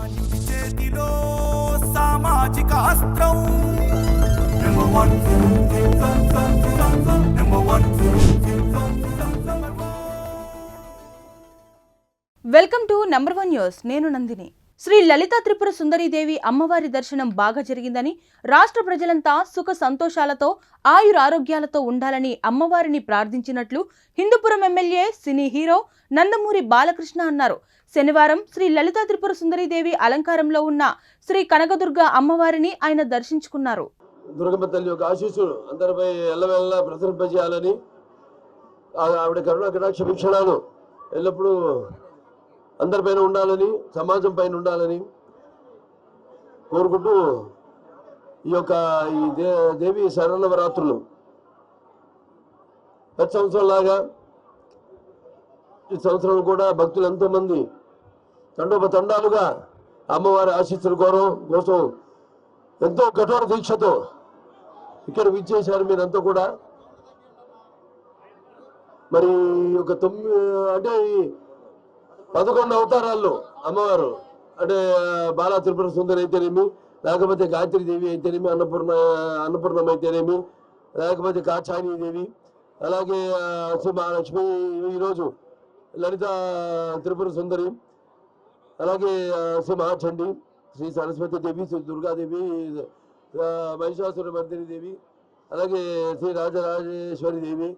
సామాన్యుడి చేతిలో సామాజిక అస్త్రం వెల్కమ్ టు నంబర్ 1 న్యూస్. నేను నందిని. శ్రీ లలిత త్రిపుర సుందరీదేవి అమ్మవారి దర్శనం బాగా జరిగిందని, రాష్ట్ర ప్రజలంతా సుఖ సంతోషాలతో ఆయురారోగ్యాలతో ఉండాలని అమ్మవారిని ప్రార్థించినట్లు Hindupuram MLA cine hero Nandamuri Balakrishna అన్నారు. శనివారం శ్రీ లలిత త్రిపుర సుందరీదేవి అలంకారంలో ఉన్న శ్రీ కనకదుర్గ అమ్మవారిని ఆయన దర్శించుకున్నారు. దుర్గమ్మ తల్లి యొక్క ఆశీస్సులు అందరిపై ఎల్లవెల్లా ప్రసరింపజేయాలని, ఆవిడ కరుణా కటాక్ష వీక్షణాలు ఎల్లప్పుడూ అందరిపైన ఉండాలని, సమాజం పైన ఉండాలని కోరుకుంటూ ఈ దేవి శరన్నవరాత్రులు ప్రతి సంవత్సరంలాగా ఈ సంవత్సరం కూడా భక్తులు ఎంతోమంది తండోపతండాలుగా అమ్మవారి ఆశీస్సుల కోసం ఎంతో కఠోర దీక్షతో ఇక్కడ విచ్చేశారు. మీరంతా కూడా మరి ఒక 11 అవతారాల్లో అమ్మవారు అంటే బాలా త్రిపుర సుందరి అయితేనేమి, లేకపోతే గాయత్రి దేవి అయితేనేమి, అన్నపూర్ణం అయితేనేమి, లేకపోతే కాచాయని దేవి, అలాగే శ్రీ మహాలక్ష్మి, ఈరోజు లలిత త్రిపుర సుందరి, అలాగే శ్రీ మహాచండి, శ్రీ సరస్వతి దేవి, శ్రీ దుర్గాదేవి, మహిషాసుర మర్దిని దేవి, అలాగే శ్రీ రాజరాజేశ్వరి దేవి.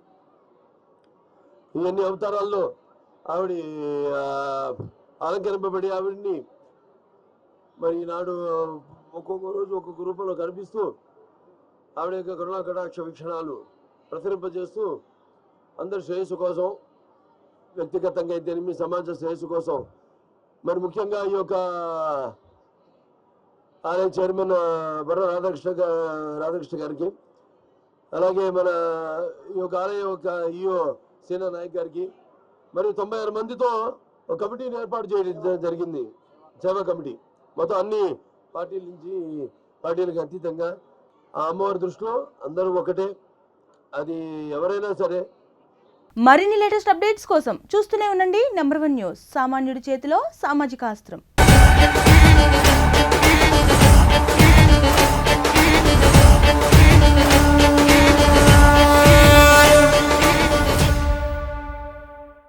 ఇవన్నీ అవతారాల్లో ఆవిడ అలంకరింపబడి ఆవిడ్ని మరి ఈనాడు ఒక్కొక్క రోజు ఒక్కొక్క రూపంలో కనిపిస్తూ ఆవిడ యొక్క కరుణా కటాక్ష వీక్షణాలు ప్రసరింపజేస్తూ అందరి శ్రేయస్సు కోసం, వ్యక్తిగతంగా అయితేనేమి సమాజ శ్రేయస్సు కోసం, మరి ముఖ్యంగా ఈ యొక్క ఆలయ చైర్మన్ బర్ర రాధాకృష్ణ గారికి, అలాగే మన ఈ యొక్క ఆలయ యొక్క ఈఓ సేనా నాయక్ గారికి, మరియు 96 మందితో ఒక కమిటీని ఏర్పాటు చేయడం జరిగింది. సేవా కమిటీ మొత్తం అన్ని పార్టీలకు అతీతంగా ఆ అమ్మవారి దృష్టిలో అందరూ ఒకటే, అది ఎవరైనా సరే. మరిన్ని లేటెస్ట్ అప్డేట్స్ కోసం చూస్తూనే ఉండండి నంబర్ 1 న్యూస్. సామాన్యుడి చేతిలో సామాజిక అస్త్రం.